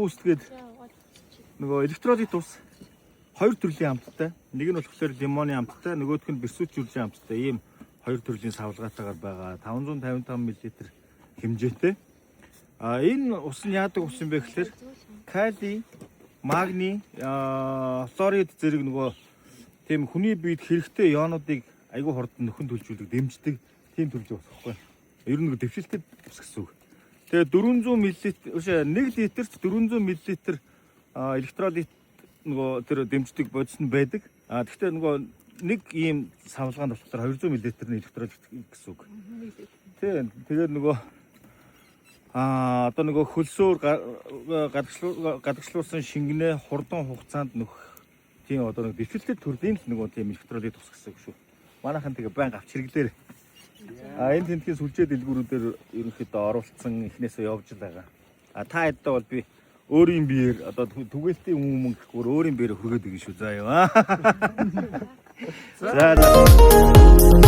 boost гээд нөгөө электролит ус хоёр төрлийн амттай. Нэг нь болохоор лимоны амттай, нөгөөх нь бэрсүүчүрлийн амттай. Ийм хоёр төрлийн савлгаатайгаар байгаа 555 мл хэмжээтэй. Энэ ус нь яадаг ус юм бэ гэхээр кали, магний, флорид зэрэг нөгөө тийм хүний биед хэрэгтэй ионуудыг айгүй хурдан нөхөн төлжүүлдэг, дэмждэг тийм төрлийн ус байхгүй. Ер нь дэвшилтэд ус гэсэн үг. Тэгээ 400 мл, 1 литрт 400 мл электролит нөгөө тэр дэмждэг бодис нь байдаг. Гэхдээ нөгөө нэг ийм савлгаанд болохоор 200 мл нь электролит гэсэн үг. Тэгээд нөгөө одоо нөгөө хөлсөөр гадагшлуулсан шингэнэ хурдан хугацаанд нөх тийм одоо нэг дэвшилтэд төрлийн л нөгөө тийм электролит ус гэсэн үг шүү. Манайхан тэгээ байнга авч хэрэглээр. Энэ тентгийн сүлжээ дэлгүүрүүдээр ерөнхийдөө оруулсан эхнээсээ явж байгаа. Та хэд бол би өөрийн биеэр одоо түгээлтийн өмнө гэхгүй өөрийн биеэр хүргээд байгаа шүү. За яа. За.